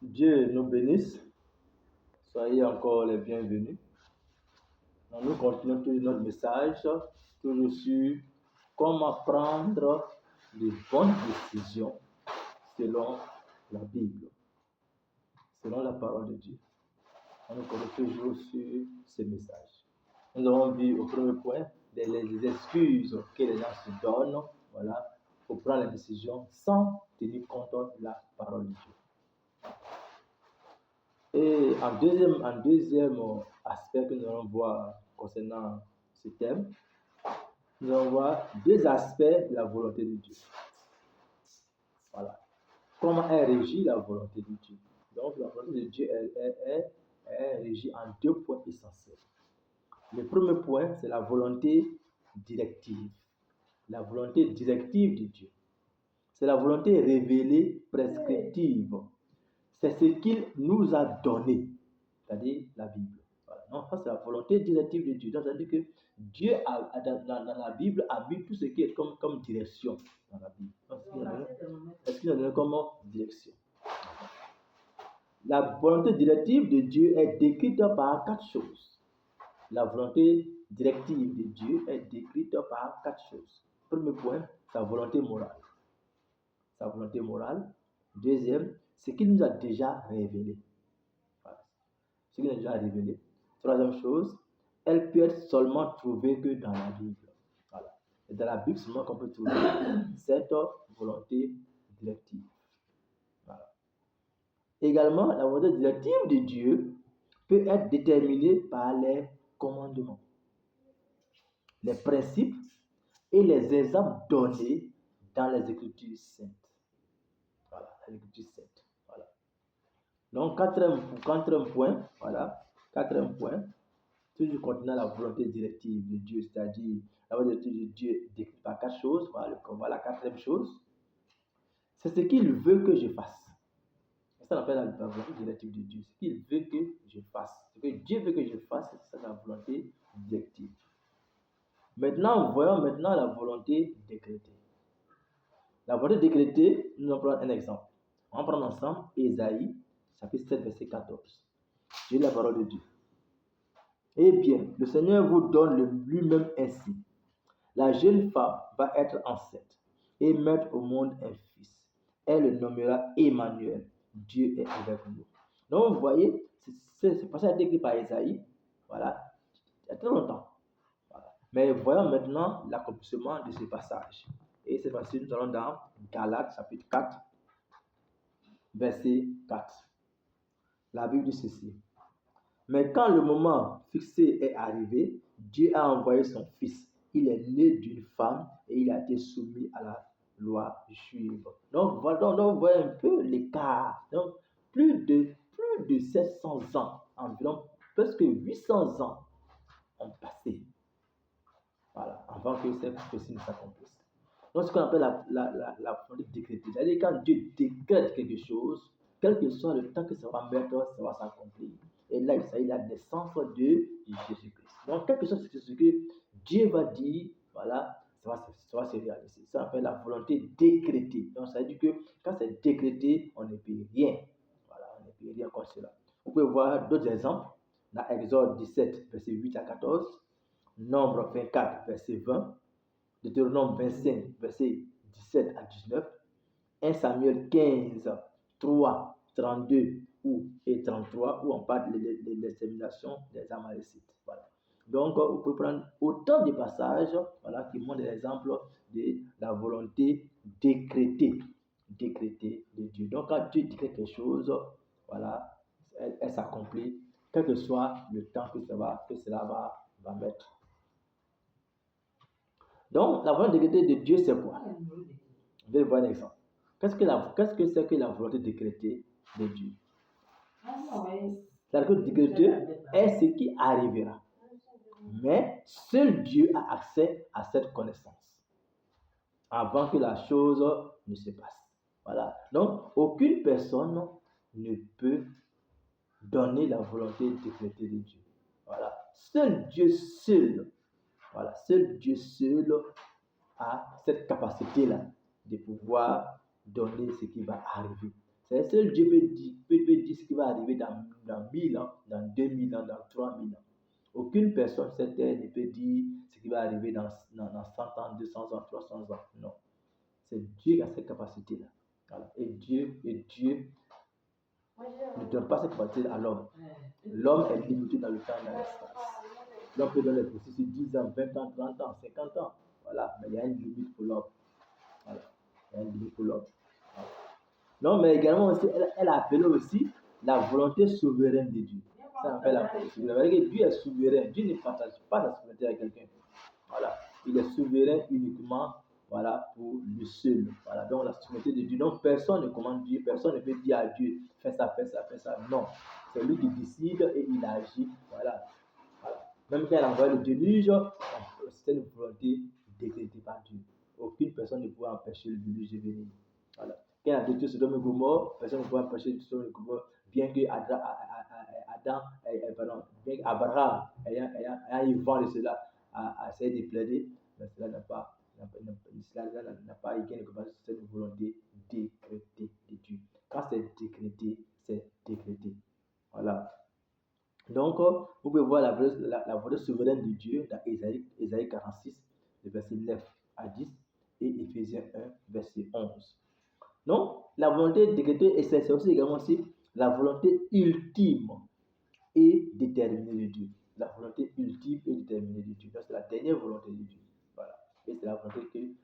Dieu nous bénisse. Soyez encore les bienvenus. Nous continuons toujours notre message, toujours sur comment prendre les bonnes décisions selon la Bible, selon la parole de Dieu. Nous continuons toujours sur ce message. Nous avons vu au premier point les excuses que les gens se donnent, voilà, pour prendre les décisions sans tenir compte de la parole de Dieu. Et en deuxième aspect que nous allons voir concernant ce thème, nous allons voir deux aspects de la volonté de Dieu. Voilà. Comment est régie la volonté de Dieu? Donc, la volonté de Dieu est régie en deux points essentiels. Le premier point, c'est la volonté directive. La volonté directive de Dieu. C'est la volonté révélée, prescriptive. C'est ce qu'il nous a donné, c'est-à-dire la Bible. Voilà. Donc, ça, c'est la volonté directive de Dieu. Donc, c'est-à-dire que Dieu, dans la Bible, a mis tout ce qui est comme direction dans la Bible. Est-ce qu'il a donné comme direction? La volonté directive de Dieu est décrite par quatre choses. La volonté directive de Dieu est décrite par quatre choses. Premier point, sa volonté morale. Sa volonté morale. Deuxième, ce qu'il nous a déjà révélé. Voilà. Ce qu'il nous a déjà révélé. Troisième chose, elle peut être seulement trouvée que dans la Bible. Voilà. Et dans la Bible seulement qu'on peut trouver cette volonté directive. Voilà. Également, la volonté directive de Dieu peut être déterminée par les commandements, les principes et les exemples donnés dans les Écritures saintes. Voilà, les Écritures saintes. Voilà. Donc, quatrième point, voilà, quatrième point, toujours contenant la volonté directive de Dieu, c'est-à-dire la volonté directive de Dieu décrite par quatre choses. Voilà la quatrième chose. C'est ce qu'il veut que je fasse. C'est ça qu'on appelle la volonté directive de Dieu. Ce qu'il veut que je fasse. Ce que Dieu veut que je fasse, c'est ça la volonté directive. Maintenant, voyons maintenant la volonté décrétée. La volonté décrétée, nous allons prendre un exemple. On va prendre ensemble Ésaïe, chapitre 7, verset 14. J'ai la parole de Dieu. Eh bien, le Seigneur vous donne lui-même ainsi. La jeune femme va être enceinte et mettre au monde un fils. Elle le nommera Emmanuel. Dieu est avec nous. Donc, vous voyez, c'est passage écrit par Ésaïe, voilà, il y a très longtemps. Voilà. Mais voyons maintenant l'accomplissement de ce passage. Et cette fois-ci, nous allons dans Galates, chapitre 4, verset 4. La Bible dit ceci. Mais quand le moment fixé est arrivé, Dieu a envoyé son Fils. Il est né d'une femme et il a été soumis à la loi juive. Donc, on voit un peu l'écart. Donc, plus de 700 ans, environ presque 800 ans ont passé. Voilà, avant que cette prophétie ne s'accomplisse. Donc, ce qu'on appelle la volonté décrétée. C'est-à-dire, quand Dieu décrète quelque chose, quel que soit le temps que ça va mettre, ça va s'accomplir. Et là, il s'agit de la naissance de Jésus-Christ. Donc, quelque chose, c'est ce que Dieu va dire, voilà, ça va se réaliser. Ça s'appelle la volonté décrétée. Donc, ça veut dire que quand c'est décrété, on ne peut rien. Voilà, on ne peut rien comme cela. Vous pouvez voir d'autres exemples dans Exode 17, verset 8 à 14. Nombre 24, verset 20, Deutéronome 25, verset 17 à 19, 1 Samuel 15, 3, 32 et 33, où on parle de l'extermination des Amalécites. Voilà. Donc, vous pouvez prendre autant de passages, voilà, qui montrent des exemples de la volonté décrétée de Dieu. Donc, quand Dieu décrète quelque chose, voilà, elle s'accomplit, quel que soit le temps que cela va mettre. Donc, la volonté décrétée de Dieu, c'est quoi? Je vais voir un exemple. Qu'est-ce que c'est que la volonté décrétée de Dieu? La volonté décrétée est ce qui arrivera. Mais seul Dieu a accès à cette connaissance avant que la chose ne se passe. Voilà. Donc, aucune personne ne peut donner la volonté décrétée de Dieu. Voilà. Seul Dieu seul. Voilà. Seul Dieu seul a cette capacité-là de pouvoir donner ce qui va arriver. C'est seul Dieu peut dire ce qui va arriver dans 1000 ans, dans 2000 ans, dans 3000 ans. Aucune personne sur cette terre ne peut dire ce qui va arriver dans 100 ans, 200 ans, 300 ans. Non. C'est Dieu qui a cette capacité-là. Voilà. Et Dieu ne donne pas cette capacité à l'homme. L'homme est limité dans le temps et dans l'espace. L'homme peut donner des processus 10 ans, 20 ans, 30 ans, 50 ans. Voilà. Mais il y a une limite pour l'homme. Voilà. Il y a une limite pour l'homme. Voilà. Non, mais également aussi, elle a appelé aussi la volonté souveraine de Dieu. Ça appelle la volonté souveraine. Que Dieu est souverain. Dieu ne partage pas sa souveraineté avec quelqu'un. Voilà. Il est souverain uniquement, voilà, pour lui seul. Voilà. Donc la souveraineté de Dieu. Donc personne ne commande Dieu, personne ne peut dire à Dieu, fais ça, fais ça, fais ça. Non. C'est lui qui décide et il agit. Voilà. Voilà. Même quand il envoie le déluge, c'est une volonté décrétée par Dieu. Aucune personne ne peut empêcher le déluge de venir. Voilà. Quand il a détruit Sodome et Gomorrhe, personne ne peut empêcher Sodome et Gomorrhe, bien que bien qu'Abraham ayant eu vent de cela, a essayé de plaider, mais cela n'a pas été cette volonté décrétée de Dieu. Quand c'est décrété, c'est décrété. Voilà. Donc, vous pouvez voir la volonté souveraine de Dieu dans Ésaïe 46, le verset 9 à 10, et Éphésiens 1, verset 11. Donc, la volonté décrétée, et c'est aussi également aussi la volonté ultime et déterminée de Dieu. La volonté ultime et déterminée de Dieu. C'est la dernière volonté de Dieu. Voilà. Et c'est la volonté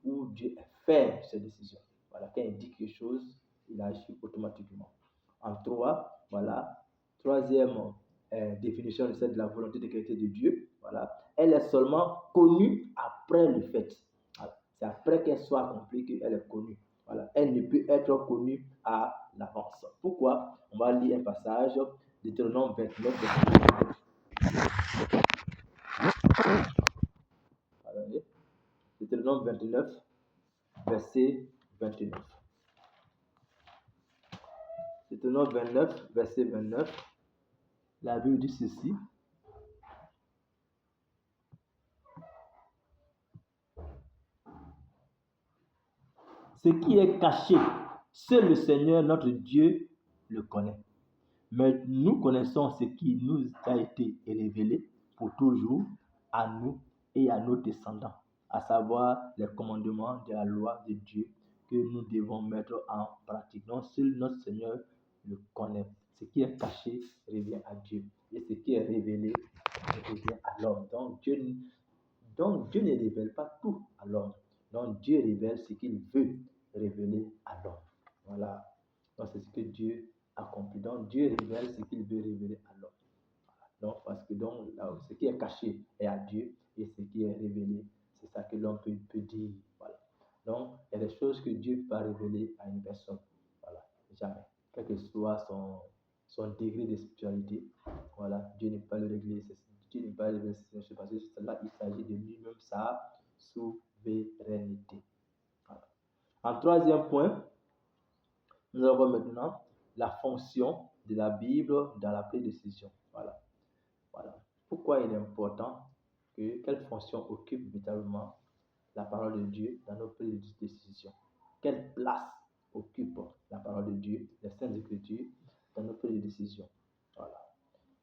où Dieu est ferme sur ses décisions. Voilà. Quand il dit quelque chose, il agit automatiquement. En 3, voilà. Troisième définition de la volonté décrétée de Dieu. Voilà. Elle est seulement connue après le fait. Voilà. C'est après qu'elle soit accomplie qu'elle est connue. Voilà. Elle ne peut être connue à l'avance. Pourquoi? On va lire un passage, Deutéronome 29, Deutéronome 29, verset 29. Deutéronome 29, verset 29. La Bible dit ceci. Ce qui est caché, seul le Seigneur notre Dieu le connaît. Mais nous connaissons ce qui nous a été révélé pour toujours à nous et à nos descendants, à savoir les commandements de la loi de Dieu que nous devons mettre en pratique. Donc, seul notre Seigneur le connaît. Ce qui est caché revient à Dieu. Et ce qui est révélé revient à l'homme. Donc Dieu ne révèle pas tout à l'homme. Donc Dieu révèle ce qu'il veut révéler à l'homme. Voilà. Donc c'est ce que Dieu accomplit. Donc Dieu révèle ce qu'il veut révéler à l'homme. Voilà. Donc parce que ce qui est caché est à Dieu et ce qui est révélé, c'est ça que l'homme peut dire. Voilà. Donc il y a des choses que Dieu ne peut pas révéler à une personne. Voilà. Jamais. Quel que soit son degré de spiritualité, voilà, Dieu n'est pas le régler. Dieu n'est pas le régler, parce que là, il s'agit de lui-même, sa souveraineté. Voilà. En troisième point, nous avons maintenant la fonction de la Bible dans la prise de décision. Voilà. Voilà. Pourquoi il est important quelle fonction occupe véritablement la parole de Dieu dans nos prises de décision? Quelle place occupe la parole de Dieu, les Saintes Écritures, dans nos prises de décision? Voilà.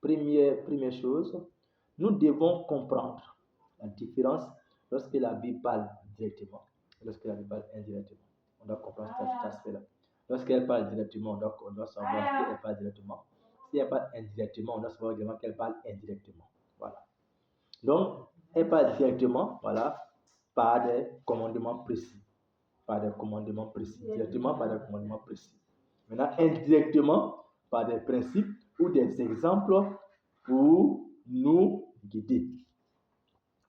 Première chose, nous devons comprendre la différence lorsque la Bible parle directement et lorsque la Bible parle indirectement. On doit comprendre cet aspect-là. Lorsqu'elle parle directement, on doit savoir qu'elle parle directement. Si elle parle indirectement, on doit savoir également qu'elle parle indirectement. Voilà. Donc, elle parle directement, voilà, par des commandements précis. Directement par des commandements précis. Maintenant, indirectement, par des principes ou des exemples pour nous guider.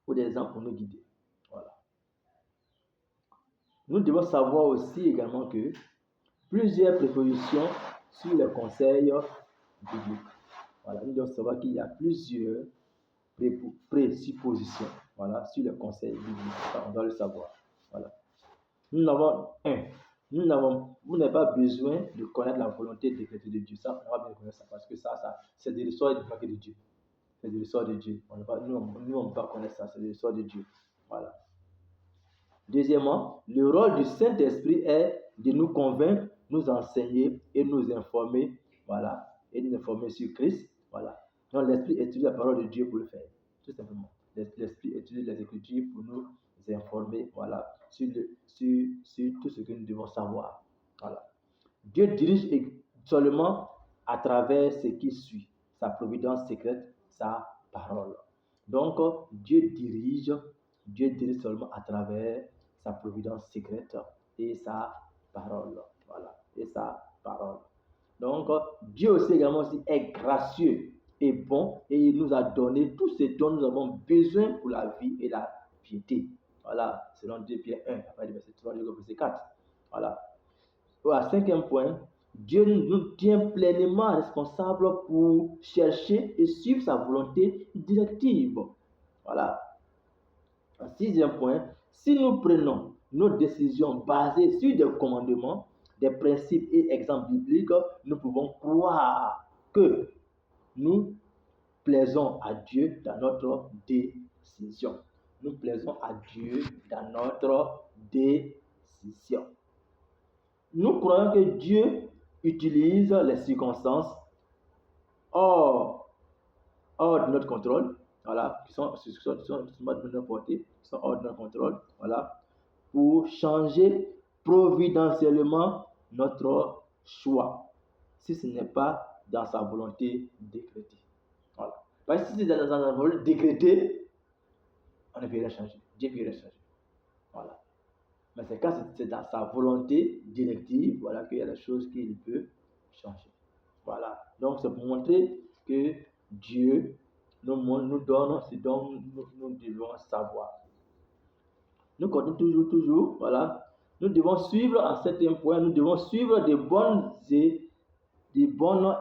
Voilà. Nous devons savoir aussi également que plusieurs prépositions sur les conseils bibliques. Voilà. Nous devons savoir qu'il y a plusieurs présuppositions, voilà, sur les conseils bibliques. On doit le savoir. Voilà. Vous n'avez pas besoin de connaître la volonté décrétée de Dieu. Ça, on va bien connaître ça parce que ça c'est de l'histoire de Dieu. C'est de l'histoire de Dieu. Nous, on ne peut pas connaître ça, c'est de l'histoire de Dieu. Voilà. Deuxièmement, le rôle du Saint-Esprit est de nous convaincre nous enseigner et nous informer, voilà, et nous informer sur Christ, voilà. Donc l'Esprit étudie la parole de Dieu pour le faire, tout simplement. L'Esprit étudie les Écritures pour nous informer, voilà, sur tout ce que nous devons savoir, voilà. Dieu dirige seulement à travers ce qui suit, sa providence secrète, sa parole. Donc, Dieu dirige seulement à travers sa providence secrète et sa parole. Voilà, et sa parole. Donc, Dieu aussi également aussi est gracieux et bon et il nous a donné tout ce dont nous avons besoin pour la vie et la piété. Voilà, selon 2 Pierre 1, après le verset 3 jusqu'au verset 4. Voilà. Voilà, cinquième point, Dieu nous tient pleinement responsables pour chercher et suivre sa volonté directive. Voilà. Sixième point, si nous prenons nos décisions basées sur des commandements, des principes et exemples bibliques, nous pouvons croire que nous plaisons à Dieu dans notre décision. Nous plaisons à Dieu dans notre décision. Nous croyons que Dieu utilise les circonstances hors de notre contrôle, voilà, qui sont de notre portée, qui sont hors de notre contrôle, voilà, pour changer providentiellement notre choix, si ce n'est pas dans sa volonté décrétée. Voilà. Parce que si c'est dans sa volonté décrétée, on ne peut rien changer. Dieu ne peut rien changer. Voilà. Mais c'est quand c'est dans sa volonté directive, voilà, qu'il y a des choses qu'il peut changer. Voilà. Donc, c'est pour montrer que Dieu nous donne ce dont nous devons savoir. Nous continuons toujours, voilà. Nous devons suivre, en certains points, nous devons suivre des bonnes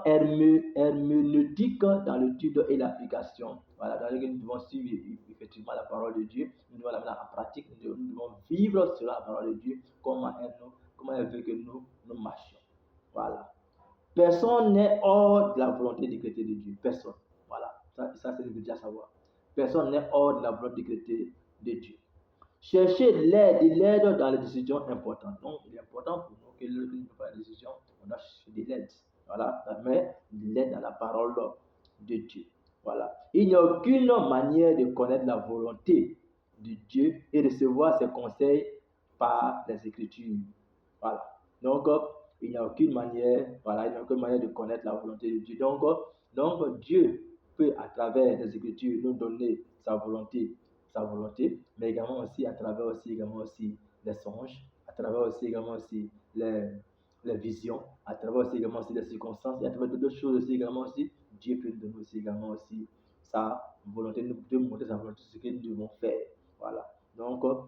herméneutiques dans l'étude et l'application. Voilà, dans lesquelles nous devons suivre effectivement la parole de Dieu, nous devons la mettre en pratique, nous devons vivre sur la parole de Dieu, comment elle veut que nous marchions. Voilà. Personne n'est hors de la volonté décrétée de Dieu. Personne. Voilà. Ça c'est déjà savoir. Personne n'est hors de la volonté décrétée de Dieu. Chercher l'aide dans les décisions importantes. Donc, il est important pour nous que lorsque nous prenons des décisions, on doit chercher de l'aide. Voilà, mais de l'aide dans la parole de Dieu. Voilà. Il n'y a aucune manière de connaître la volonté de Dieu et recevoir ses conseils par les Écritures. Voilà. Donc, il n'y a aucune manière, de connaître la volonté de Dieu. Donc Dieu peut, à travers les Écritures, nous donner sa volonté, mais également aussi à travers aussi les songes, à travers aussi également aussi les visions, à travers aussi également aussi les circonstances, et à travers d'autres choses aussi également aussi, Dieu peut nous donner aussi également aussi sa volonté, nous peut montrer sa volonté, ce que nous devons faire. Voilà. Donc, en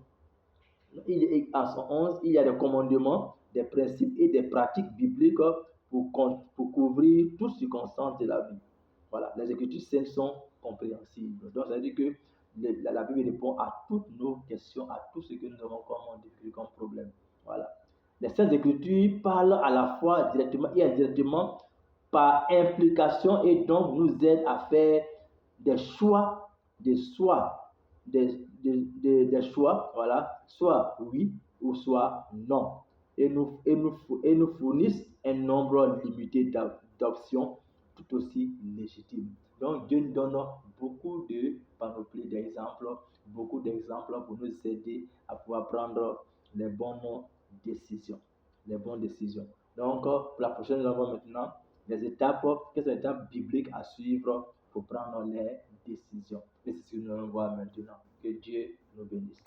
111, il y a des commandements, des principes et des pratiques bibliques pour couvrir toutes circonstances de la vie. Voilà, les Écritures saintes sont compréhensibles. Donc, ça veut dire que la Bible répond à toutes nos questions, à tout ce que nous avons comme problème. Voilà. Les Saintes Écritures parlent à la fois directement et indirectement par implication et donc nous aident à faire des choix, des choix, voilà, soit oui ou soit non. Et nous fournissent un nombre limité d'options tout aussi légitimes. Donc Dieu nous donne beaucoup de panoplies d'exemples, pour nous aider à pouvoir prendre les bonnes décisions. Donc pour la prochaine, nous avons maintenant les étapes bibliques à suivre pour prendre les décisions. Et c'est ce que nous allons voir maintenant. Que Dieu nous bénisse.